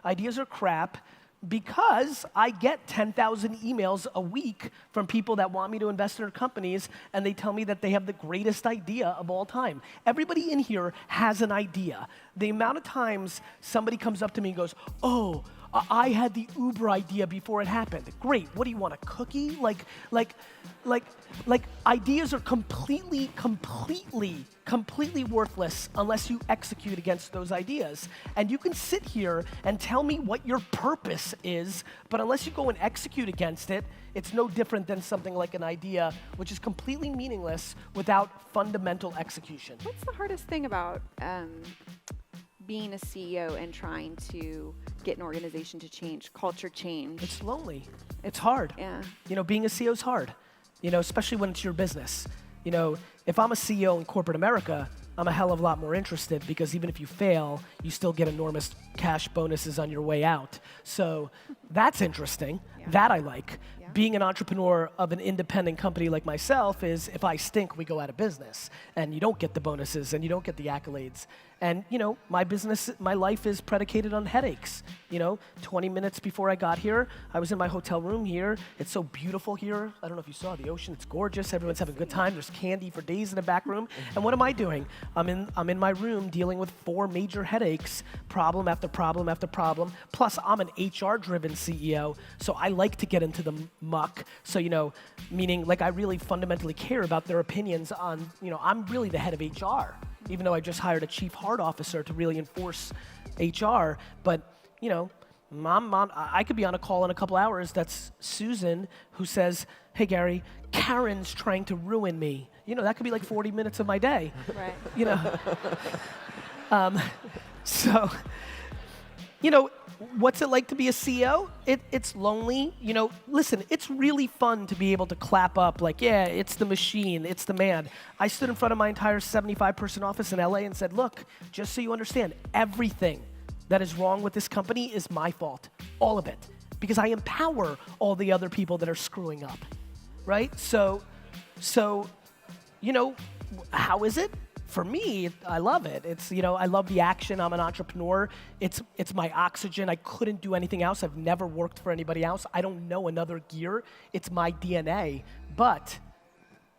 Ideas are crap because I get 10,000 emails a week from people that want me to invest in their companies, and they tell me that they have the greatest idea of all time. Everybody in here has an idea. The amount of times somebody comes up to me and goes, oh, I had the Uber idea before it happened. Great, what do you want, a cookie? Like ideas are completely worthless unless you execute against those ideas. And you can sit here and tell me what your purpose is, but unless you go and execute against it, it's no different than something like an idea, which is completely meaningless without fundamental execution. What's the hardest thing about being a CEO and trying to get an organization to change, culture change? It's lonely. It's hard. Yeah. You know, being a CEO is hard. You know, especially when it's your business. You know, if I'm a CEO in corporate America, I'm a hell of a lot more interested because even if you fail, you still get enormous cash bonuses on your way out. So that's interesting. Yeah. That I like. Yeah. Being an entrepreneur of an independent company like myself is if I stink, we go out of business. And you don't get the bonuses and you don't get the accolades. And, you know, my business, my life is predicated on headaches. You know, 20 minutes before I got here, I was in my hotel room here. It's so beautiful here. I don't know if you saw the ocean. It's gorgeous. Everyone's having a good time. There's candy for days in the back room. And what am I doing? I'm in my room dealing with 4 major headaches, problem after problem after problem. Plus, I'm an HR-driven CEO, so I like to get into the muck. So, you know, meaning like I really fundamentally care about their opinions on, you know, I'm really the head of HR. Even though I just hired a chief heart officer to really enforce HR. But, you know, I could be on a call in a couple hours. That's Susan who says, hey, Gary, Karen's trying to ruin me. You know, that could be like 40 minutes of my day. Right. You know. So, you know, what's it like to be a CEO? It's lonely. You know, listen, it's really fun to be able to clap up like, yeah, it's the machine, it's the man. I stood in front of my entire 75-person office in LA and said, look, just so you understand, everything that is wrong with this company is my fault, all of it, because I empower all the other people that are screwing up, right? So, you know, how is it? For me, I love it. It's, you know, I love the action. I'm an entrepreneur. It's my oxygen. I couldn't do anything else. I've never worked for anybody else. I don't know another gear. It's my DNA. But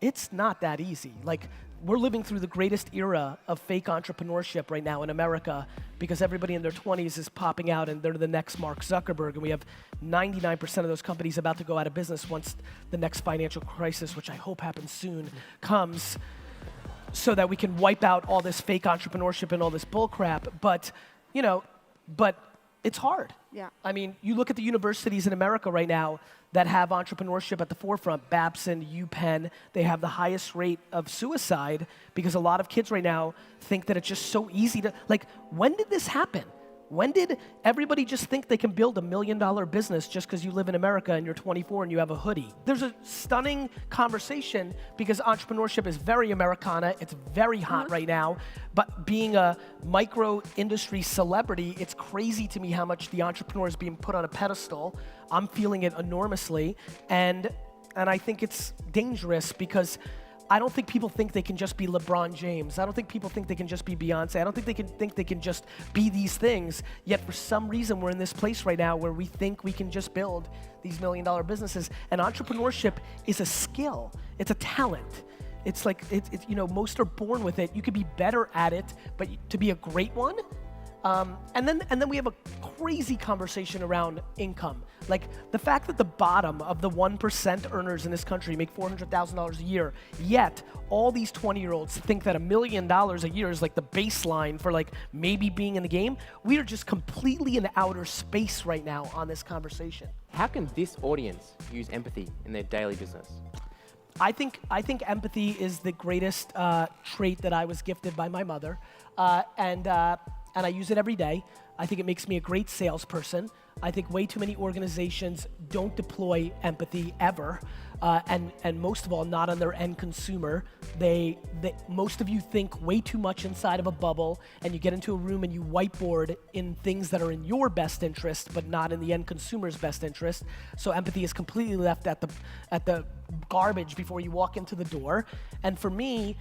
it's not that easy. Like, we're living through the greatest era of fake entrepreneurship right now in America because everybody in their 20s is popping out and they're the next Mark Zuckerberg. And we have 99% of those companies about to go out of business once the next financial crisis, which I hope happens soon, comes, so that we can wipe out all this fake entrepreneurship and all this bull crap. But, you know, but it's hard. Yeah. I mean, you look at the universities in America right now that have entrepreneurship at the forefront, Babson, UPenn, they have the highest rate of suicide because a lot of kids right now think that it's just so easy to, like, when did this happen? When did everybody just think they can build $1 million business just because you live in America and you're 24 and you have a hoodie? There's a stunning conversation because entrepreneurship is very Americana. It's very hot right now. But being a micro industry celebrity, it's crazy to me how much the entrepreneur is being put on a pedestal. I'm feeling it enormously. And I think it's dangerous because I don't think people think they can just be LeBron James. I don't think people think they can just be Beyonce. I don't think they can just be these things. Yet for some reason, we're in this place right now where we think we can just build these $1 million businesses. And entrepreneurship is a skill. It's a talent. It's like, you know, most are born with it. You could be better at it, but to be a great one. And then we have a crazy conversation around income. Like the fact that the bottom of the 1% earners in this country make $400,000 a year, yet all these 20-year-olds think that $1 million a year is like the baseline for like maybe being in the game. We are just completely in outer space right now on this conversation. How can this audience use empathy in their daily business? I think empathy is the greatest trait that I was gifted by my mother, and I use it every day. I think it makes me a great salesperson. I think way too many organizations don't deploy empathy ever, and most of all, not on their end consumer. Most of you think way too much inside of a bubble, and you get into a room and you whiteboard in things that are in your best interest, but not in the end consumer's best interest. So empathy is completely left at the garbage before you walk into the door. And for me,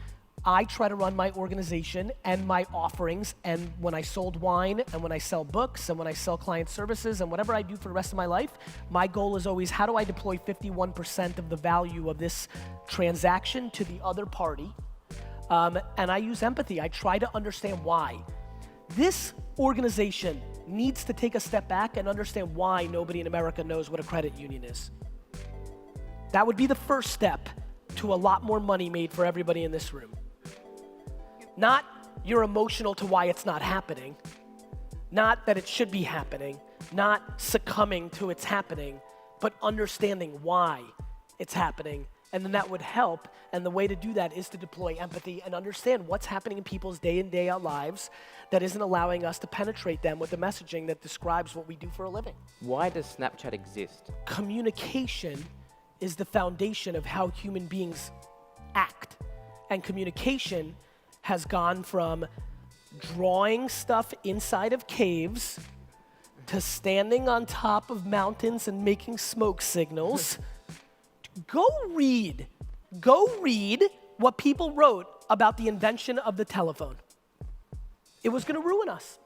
I try to run my organization and my offerings, and when I sold wine, and when I sell books, and when I sell client services, and whatever I do for the rest of my life, my goal is always, how do I deploy 51% of the value of this transaction to the other party? And I use empathy. I try to understand why. This organization needs to take a step back and understand why nobody in America knows what a credit union is. That would be the first step to a lot more money made for everybody in this room. Not you're emotional to why it's not happening, not that it should be happening, not succumbing to it's happening, but understanding why it's happening. And then that would help, and the way to do that is to deploy empathy and understand what's happening in people's day in, day out lives that isn't allowing us to penetrate them with the messaging that describes what we do for a living. Why does Snapchat exist? Communication is the foundation of how human beings act. And communication has gone from drawing stuff inside of caves to standing on top of mountains and making smoke signals. Go read what people wrote about the invention of the telephone. It was gonna ruin us.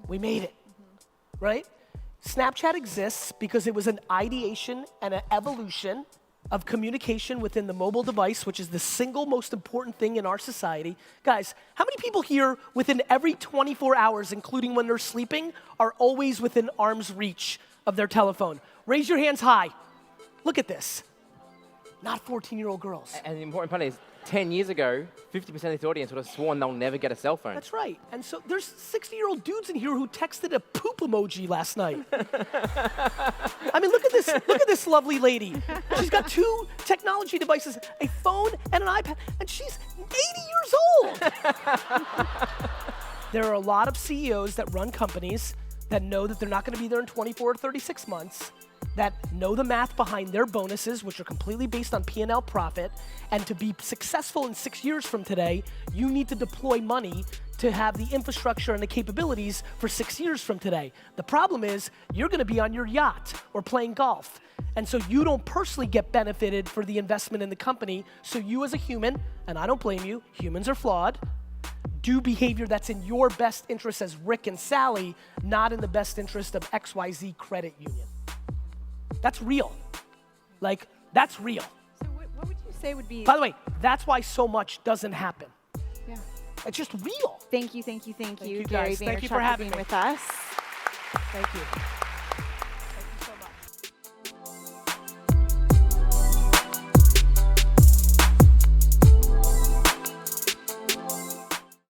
We made it, right? Snapchat exists because it was an ideation and an evolution of communication within the mobile device, which is the single most important thing in our society. Guys, how many people here within every 24 hours, including when they're sleeping, are always within arm's reach of their telephone? Raise your hands high. Look at this. Not 14-year-old girls. And the important part is, 10 years ago, 50% of this audience would have sworn they'll never get a cell phone. That's right. And so there's 60-year-old dudes in here who texted a poop emoji last night. I mean, look at this lovely lady. She's got 2 technology devices, a phone and an iPad, and she's 80 years old. There are a lot of CEOs that run companies that know that they're not gonna be there in 24 or 36 months, that know the math behind their bonuses, which are completely based on P&L profit, and to be successful in 6 years from today, you need to deploy money to have the infrastructure and the capabilities for 6 years from today. The problem is, you're gonna be on your yacht or playing golf, and so you don't personally get benefited for the investment in the company, so you as a human, and I don't blame you, humans are flawed, do behavior that's in your best interest as Rick and Sally, not in the best interest of XYZ credit union. That's real. Like, that's real. So what would you say would be... By the way, that's why so much doesn't happen. Yeah. It's just real. Thank you, Thank you, Gary guys. Thank you for Vaynerchuk, having being me. with us. Thank you.